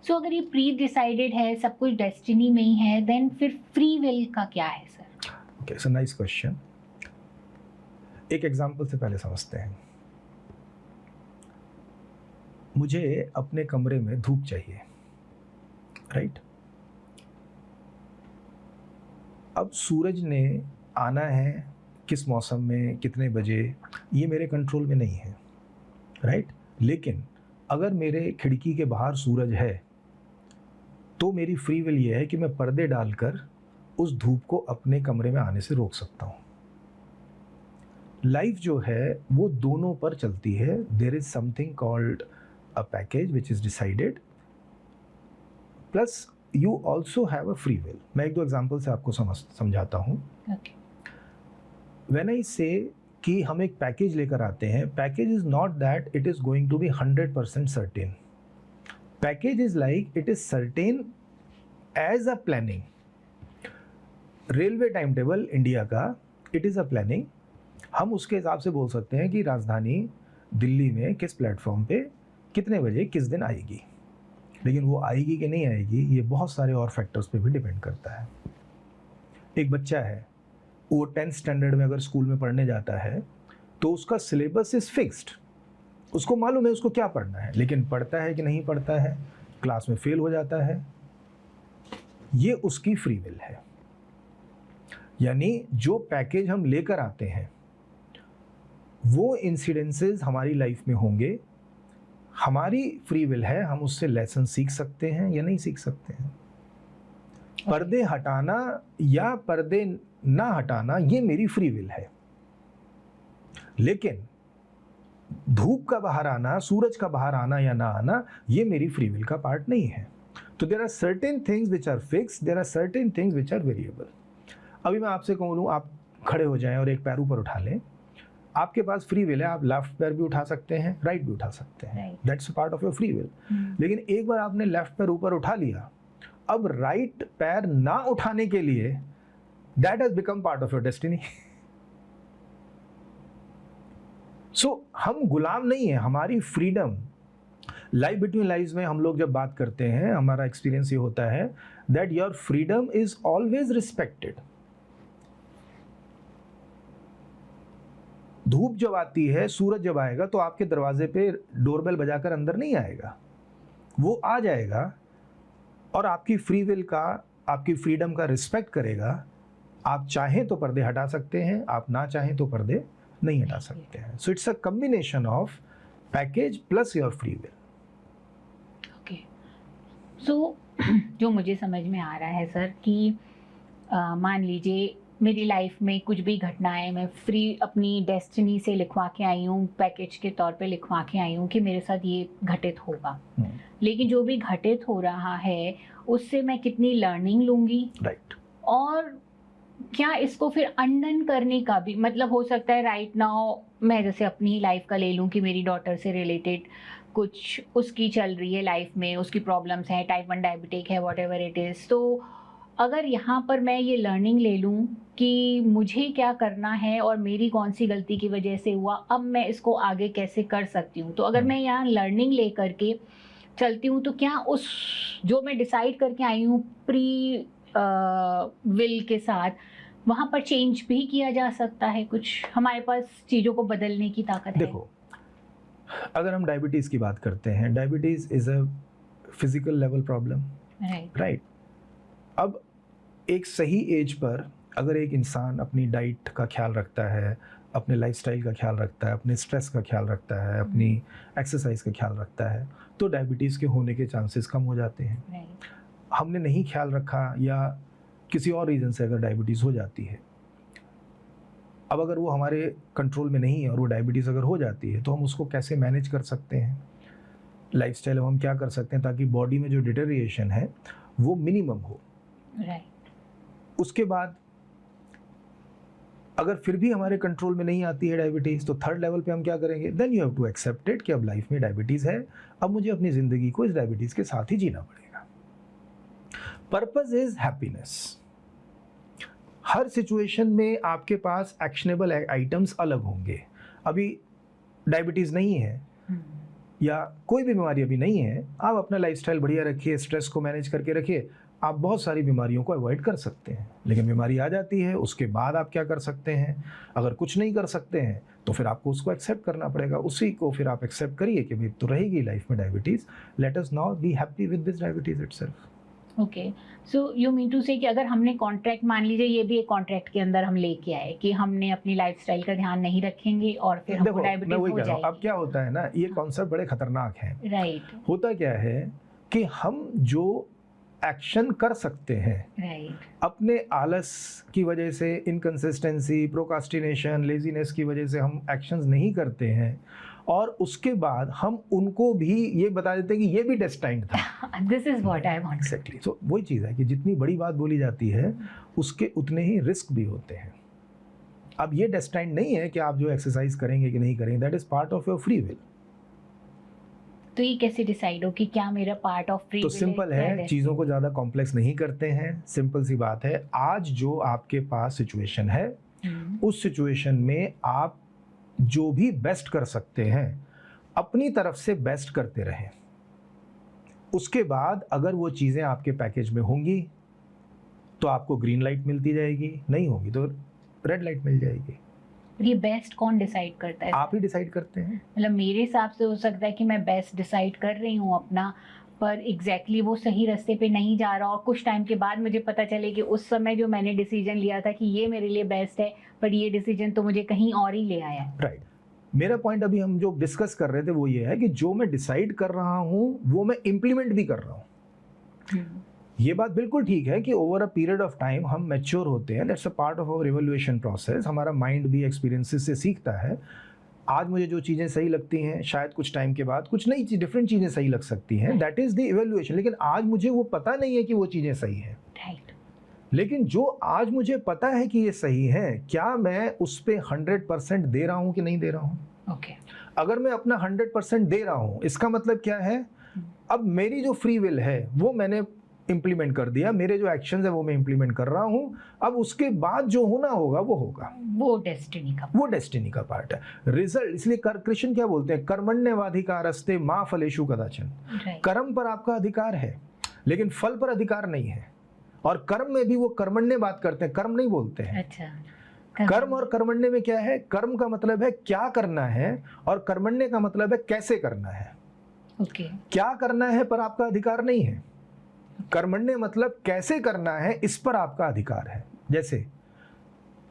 सो अगर ये pre decided है, सब कुछ डेस्टिनी में ही है, देन फिर फ्री विल का क्या है sir? Okay, so nice question. एक एग्जांपल से पहले समझते हैं। मुझे अपने कमरे में धूप चाहिए, राइट? अब सूरज ने आना है किस मौसम में, कितने बजे, ये मेरे कंट्रोल में नहीं है, राइट? लेकिन अगर मेरे खिड़की के बाहर सूरज है तो मेरी फ्री विल ये है कि मैं पर्दे डालकर उस धूप को अपने कमरे में आने से रोक सकता हूँ। लाइफ जो है वो दोनों पर चलती है। There is something called a package which is decided, plus you also have a free will. मैं एक दो एग्जाम्पल से आपको समझाता हूँ। व्हेन आई से कि हम एक पैकेज लेकर आते हैं, package is not that it is going to be 100% certain. Package is like it is certain as a planning. Railway time table India का, इट इज अ प्लानिंग। हम उसके हिसाब से बोल सकते हैं कि राजधानी दिल्ली में किस प्लेटफॉर्म पे कितने बजे किस दिन आएगी, लेकिन वो आएगी कि नहीं आएगी ये बहुत सारे और फैक्टर्स पे भी डिपेंड करता है। एक बच्चा है, वो 10th स्टैंडर्ड में अगर स्कूल में पढ़ने जाता है तो उसका सिलेबस इज फिक्स्ड, उसको मालूम है उसको क्या पढ़ना है, लेकिन पढ़ता है कि नहीं पढ़ता है, क्लास में फेल हो जाता है, ये उसकी फ्री विल है। यानी जो पैकेज हम लेकर आते हैं वो इंसिडेंसेस हमारी लाइफ में होंगे, हमारी फ्री विल है, हम उससे लेसन सीख सकते हैं या नहीं सीख सकते हैं। पर्दे हटाना या पर्दे ना हटाना ये मेरी फ्री विल है, लेकिन धूप का बाहर आना, सूरज का बाहर आना या ना आना ये मेरी फ्री विल का पार्ट नहीं है। तो there are certain things which are fixed, there are certain things which are variable. अभी मैं आपसे कहूँ आप खड़े हो जाएं और एक पैर ऊपर उठा लें, आपके पास फ्री विल है, आप लेफ्ट पैर भी उठा सकते हैं, राइट भी उठा सकते हैं, that's a part of your free will. लेकिन एक बार आपने लेफ्ट पैर ऊपर उठा लिया, अब राइट पैर ना उठाने के लिए that has become part of your destiny. So हम गुलाम नहीं है, हमारी फ्रीडम। लाइफ बिटवीन लाइव्स में हम लोग जब बात करते हैं, हमारा एक्सपीरियंस ये होता है that your freedom is always respected. धूप जब आती है, सूरज जब आएगा तो आपके दरवाजे पे डोरबेल बजाकर अंदर नहीं आएगा, वो आ जाएगा और आपकी फ्री विल का, आपकी फ्रीडम का रिस्पेक्ट करेगा। आप चाहें तो पर्दे हटा सकते हैं, आप ना चाहें तो पर्दे नहीं हटा सकते हैं। So it's a combination of package plus your free will. Okay, so जो मुझे समझ में आ रहा है सर कि मान लीजिए मेरी लाइफ में कुछ भी घटनाएं मैं फ्री अपनी डेस्टिनी से लिखवा के आई हूँ, पैकेज के तौर पे लिखवा के आई हूँ कि मेरे साथ ये घटित होगा, लेकिन जो भी घटित हो रहा है उससे मैं कितनी लर्निंग लूंगी, राइट। और क्या इसको फिर अनडन करने का भी मतलब हो सकता है। राइट नाउ मैं जैसे अपनी लाइफ का ले लूँ कि मेरी डॉटर से रिलेटेड कुछ उसकी चल रही है लाइफ में, उसकी प्रॉब्लम्स हैं, टाइप 1 डायबिटिक है, व्हाटएवर इट इज़। तो अगर यहाँ पर मैं ये लर्निंग ले लूँ कि मुझे क्या करना है और मेरी कौन सी गलती की वजह से हुआ, अब मैं इसको आगे कैसे कर सकती हूँ, तो अगर मैं यहाँ लर्निंग ले करके चलती हूँ तो क्या उस जो मैं डिसाइड करके आई हूँ प्री विल के साथ, वहाँ पर चेंज भी किया जा सकता है? कुछ हमारे पास चीज़ों को बदलने की ताकत है? देखो, अगर हम डायबिटीज़ की बात करते हैं, diabetes is a physical level problem, right. अब एक सही एज पर अगर एक इंसान अपनी डाइट का ख्याल रखता है, अपने लाइफस्टाइल का ख्याल रखता है, अपने स्ट्रेस का ख्याल रखता है, अपनी एक्सरसाइज का ख्याल रखता है, तो डायबिटीज़ के होने के चांसेस कम हो जाते हैं। हमने नहीं ख्याल रखा या किसी और रीज़न से अगर डायबिटीज़ हो जाती है, अब अगर वो हमारे कंट्रोल में नहीं है और वो डायबिटीज़ अगर हो जाती है तो हम उसको कैसे मैनेज कर सकते हैं, लाइफस्टाइल में हम क्या कर सकते हैं ताकि बॉडी में जो डिटेरिएशन है वो मिनिमम हो। उसके बाद अगर फिर भी हमारे कंट्रोल में नहीं आती है डायबिटीज़, तो थर्ड लेवल पे हम क्या करेंगे, then you have to accept it कि अब लाइफ में डायबिटीज़ है, अब मुझे अपनी ज़िंदगी को इस डायबिटीज़ के साथ ही जीना पड़ेगा। Purpose is happiness. Her situation में आपके पास एक्शनेबल आइटम्स अलग होंगे। अभी डायबिटीज़ नहीं है या कोई भी बीमारी अभी नहीं है, आप अपना लाइफस्टाइल बढ़िया रखिए, स्ट्रेस को मैनेज करके रखिए, आप बहुत सारी बीमारियों को अवॉइड कर सकते हैं। लेकिन बीमारी आ जाती है, उसके बाद आप क्या कर सकते हैं? अगर कुछ नहीं कर सकते हैं तो फिर आपको उसको एक्सेप्ट करना पड़ेगा, उसी को फिर आप एक्सेप्ट करिए कि भाई तो रहेगी लाइफ में diabetes, let us now be happy with this diabetes itself. Okay, so you mean to say कि अगर हमने कॉन्ट्रैक्ट, मान लीजिए ये भी एक कॉन्ट्रैक्ट के अंदर हम लेके आए कि हमने अपनी लाइफस्टाइल का ध्यान नहीं रखेंगे और फिर हमको देखो मैं डायबिटीज वही हो कह रहा हूँ, अब जाएगी। क्या होता है ना, ये कॉन्सेप्ट बड़े खतरनाक हैं। राइट होता क्या है कि हम जो एक्शन कर सकते हैं राइट अपने आलस की वजह से, इनकंसिस्टेंसी, प्रोकास्टिनेशन, लेजीनेस की वजह से हम एक्शंस नहीं करते हैं, और उसके बाद हम उनको भी ये बता देते हैं कि ये भी डेस्टाइन्ड था। This is what I want. Exactly, so वही चीज़ है कि जितनी बड़ी बात बोली जाती है उसके उतने ही रिस्क भी होते हैं। अब ये डेस्टाइन्ड नहीं है कि आप जो एक्सरसाइज करेंगे कि नहीं करेंगे, that is part of your free will. तो ये कैसे डिसाइड हो कि क्या मेरा पार्ट ऑफ फ्री तो विल सिंपल है, चीज़ों को ज़्यादा कॉम्प्लेक्स नहीं करते हैं, सिंपल सी बात है। आज जो आपके पास सिचुएशन है, उस सिचुएशन में आप जो भी बेस्ट कर सकते हैं अपनी तरफ से बेस्ट करते रहें। उसके बाद अगर वो चीज़ें आपके पैकेज में होंगी तो आपको ग्रीन लाइट मिलती जाएगी, नहीं होगी तो रेड लाइट मिल जाएगी। ये बेस्ट कौन डिसाइड करता है? आप ही डिसाइड करते हैं। मतलब मेरे हिसाब से हो सकता है कि मैं बेस्ट डिसाइड कर रही हूँ अपना, पर एग्जैक्टली वो सही रास्ते पे नहीं जा रहा, और कुछ टाइम के बाद मुझे पता चले कि उस समय जो मैंने डिसीजन लिया था कि ये मेरे लिए बेस्ट है, पर ये डिसीजन तो मुझे कहीं और ही ले आया। राइट, मेरा पॉइंट अभी हम जो डिस्कस कर रहे थे वो ये है कि जो मैं डिसाइड कर रहा हूँ वो मैं इम्प्लीमेंट भी कर रहा हूँ। ये बात बिल्कुल ठीक है कि over a period of time हम मैच्योर होते हैं, that's a part of our evolution process. हमारा माइंड भी एक्सपीरियंसेस से सीखता है। आज मुझे जो चीज़ें सही लगती हैं, शायद कुछ टाइम के बाद कुछ नई डिफरेंट चीज़ें सही लग सकती हैं, दैट इज़ द इवोल्यूशन। लेकिन आज मुझे वो पता नहीं है कि वो चीज़ें सही हैं। राइट। लेकिन जो आज मुझे पता है कि ये सही है, क्या मैं उस पर 100% दे रहा हूँ कि नहीं दे रहा हूँ? ओके। अगर मैं अपना 100% दे रहा हूँ, इसका मतलब क्या है? अब मेरी जो फ्री विल है वो मैंने इम्प्लीमेंट कर दिया, मेरे जो एक्शंस है वो मैं इम्प्लीमेंट कर रहा हूँ। अब उसके बाद जो होना होगा वो होगा, वो डेस्टिनी का पार्ट है। रिजल्ट, इसलिए कृष्ण क्या बोलते हैं, कर्मण्येवाधिकारस्ते मा फलेषु कदाचन। कर्म पर आपका अधिकार है लेकिन फल पर अधिकार नहीं है। और कर्म में भी वो कर्मण्य बात करते हैं, कर्म नहीं बोलते हैं। अच्छा। कर्म और कर्मण्य में क्या है? कर्म का मतलब है क्या करना है, और कर्मण्य का मतलब है कैसे करना है। ओके। क्या करना है पर आपका अधिकार नहीं है, कर्मण्य मतलब कैसे करना है, इस पर आपका अधिकार है। जैसे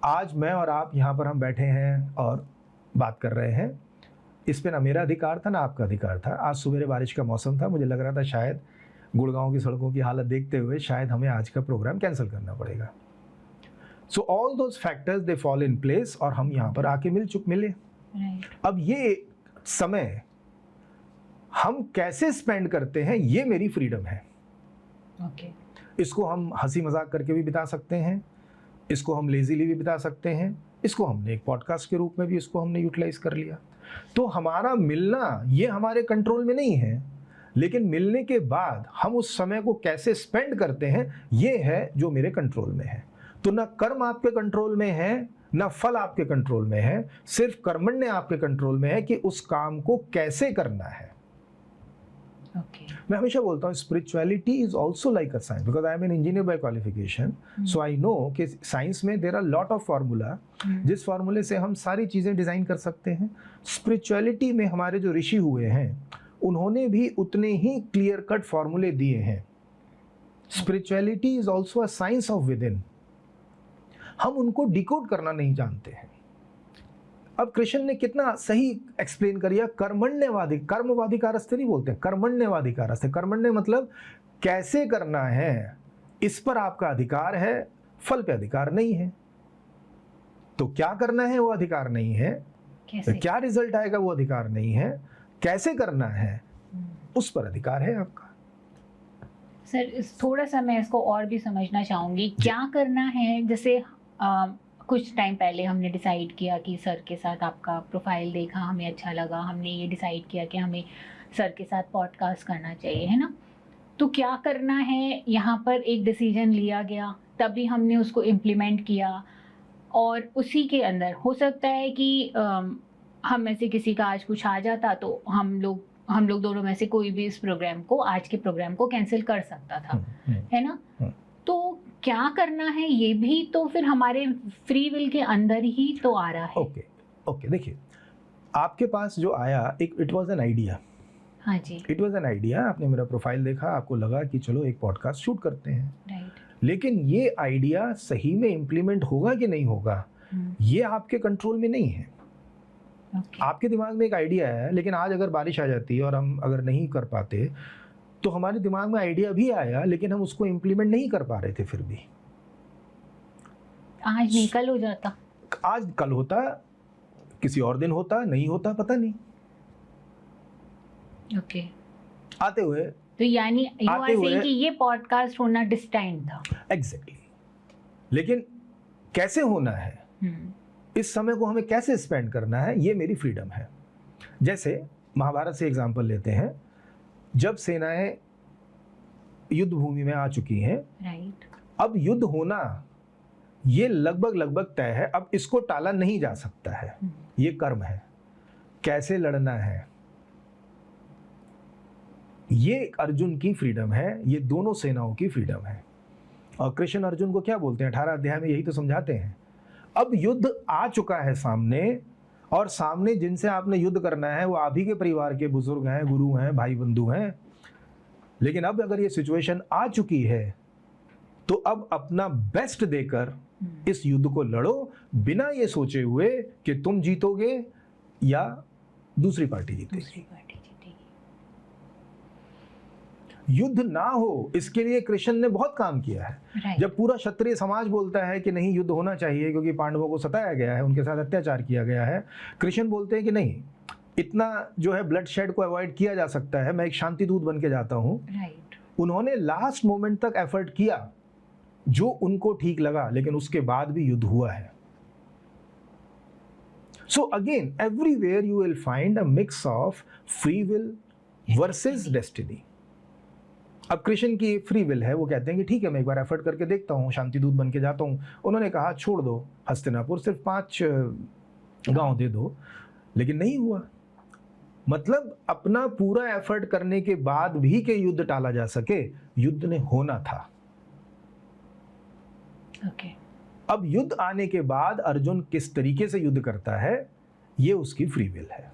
आज मैं और आप यहाँ पर हम बैठे हैं और बात कर रहे हैं, इस पे ना मेरा अधिकार था ना आपका अधिकार था। आज सुबह बारिश का मौसम था, मुझे लग रहा था शायद गुड़गांव की सड़कों की हालत देखते हुए शायद हमें आज का प्रोग्राम कैंसिल करना पड़ेगा। So all those factors they fall in place और हम यहाँ पर आके मिले। अब ये समय हम कैसे स्पेंड करते हैं, ये मेरी फ्रीडम है। ओके। इसको हम हंसी मजाक करके भी बिता सकते हैं, इसको हम लेजीली भी बिता सकते हैं, इसको हमने एक पॉडकास्ट के रूप में भी इसको हमने यूटिलाइज कर लिया। तो हमारा मिलना ये हमारे कंट्रोल में नहीं है, लेकिन मिलने के बाद हम उस समय को कैसे स्पेंड करते हैं ये है जो मेरे कंट्रोल में है। तो ना कर्म आपके कंट्रोल में है, ना फल आपके कंट्रोल में है, सिर्फ कर्मण्य आपके कंट्रोल में है कि उस काम को कैसे करना है। मैं हमेशा बोलता हूँ spirituality is also like a science, because I am an engineer by qualification, so I know कि साइंस में there are lot of formula, जिस फार्मूले से हम सारी चीज़ें डिज़ाइन कर सकते हैं। स्पिरिचुअलिटी में हमारे जो ऋषि हुए हैं उन्होंने भी उतने ही क्लियर कट फार्मूले दिए हैं। Spirituality is also a science of with in, हम उनको डिकोड करना नहीं जानते हैं। अब कृष्ण ने कितना सही एक्सप्लेन करिया, कर्मवाधिकारस्ते नहीं बोलते, कर्मण्यवाधिकारस्ते। कर्मण्य मतलब कैसे करना है, इस पर आपका अधिकार है, फल पे अधिकार नहीं है। तो क्या करना है वो अधिकार नहीं है, तो क्या रिजल्ट आएगा वो अधिकार नहीं है, कैसे करना है उस पर अधिकार है आपका। सर थोड़ा सा मैं इसको और भी समझना चाहूंगी, क्या करना है। जैसे कुछ टाइम पहले हमने डिसाइड किया कि सर के साथ आपका प्रोफाइल देखा, हमें अच्छा लगा, हमने ये डिसाइड किया कि हमें सर के साथ पॉडकास्ट करना चाहिए, है ना। तो क्या करना है, यहाँ पर एक डिसीजन लिया गया, तभी हमने उसको इम्प्लीमेंट किया, और उसी के अंदर हो सकता है कि हम में से किसी का आज कुछ आ जाता तो हम लोग हम लोग दोनों में से कोई भी इस प्रोग्राम को, आज के प्रोग्राम को कैंसिल कर सकता था, है ना? तो क्या करना है ये भी तो फिर हमारे फ्री विल के अंदर ही तो आ रहा है। ओके देखिए, आपके पास जो आया एक इट वाज एन आइडिया। हाँ जी। इट वाज एन आइडिया, आपने मेरा प्रोफाइल देखा, आपको लगा कि चलो एक पॉडकास्ट शूट करते हैं। राइट। लेकिन ये आइडिया सही में इम्प्लीमेंट होगा कि नहीं होगा, ये आपके कंट्रोल में नहीं है। आपके दिमाग में एक आइडिया है, लेकिन आज अगर बारिश आ जाती है और हम अगर नहीं कर पाते, तो हमारे दिमाग में आइडिया भी आया, लेकिन हम उसको इम्प्लीमेंट नहीं कर पा रहे थे। फिर भी आज नहीं कल हो जाता, आज कल होता, किसी और दिन होता, नहीं होता पता नहीं। ओके। आते हुए तो यानी यू आर सेइंग कि ये पॉडकास्ट होना डिस्टाइंड था। एग्जैक्टली। लेकिन कैसे होना है, इस समय को हमें कैसे स्पेंड करना है, ये मेरी फ्रीडम है। जैसे महाभारत से एग्जांपल लेते हैं, जब सेनाएं युद्ध भूमि में आ चुकी हैं, राइट, अब युद्ध होना ये लगभग तय है। अब इसको टाला नहीं जा सकता है, ये कर्म है। कैसे लड़ना है, ये अर्जुन की फ्रीडम है, ये दोनों सेनाओं की फ्रीडम है। और कृष्ण अर्जुन को क्या बोलते हैं 18 अध्याय में, यही तो समझाते हैं। अब युद्ध आ चुका है सामने, और सामने जिनसे आपने युद्ध करना है वो आप ही के परिवार के बुजुर्ग हैं, गुरु हैं, भाई बंधु हैं। लेकिन अब अगर ये सिचुएशन आ चुकी है, तो अब अपना बेस्ट देकर इस युद्ध को लड़ो, बिना ये सोचे हुए कि तुम जीतोगे या दूसरी पार्टी जीतेगी। युद्ध ना हो, इसके लिए कृष्ण ने बहुत काम किया है। जब पूरा क्षत्रिय समाज बोलता है कि नहीं युद्ध होना चाहिए क्योंकि पांडवों को सताया गया है, उनके साथ अत्याचार किया गया है, कृष्ण बोलते हैं कि नहीं, इतना जो है ब्लड शेड को अवॉइड किया जा सकता है, मैं एक शांति दूत बन के जाता हूँ। उन्होंने लास्ट मोमेंट तक एफर्ट किया जो उनको ठीक लगा, लेकिन उसके बाद भी युद्ध हुआ है। So again everywhere you will find a mix of free will versus destiny. अब कृष्ण की फ्री विल है, वो कहते हैं कि ठीक है मैं एक बार एफर्ट करके देखता हूँ, शांति दूत बन के जाता हूँ। उन्होंने कहा छोड़ दो हस्तिनापुर, सिर्फ 5 गांव दे दो, लेकिन नहीं हुआ। मतलब अपना पूरा एफर्ट करने के बाद भी कि युद्ध टाला जा सके, युद्ध ने होना था। अब युद्ध आने के बाद अर्जुन किस तरीके से युद्ध करता है, ये उसकी फ्री विल है।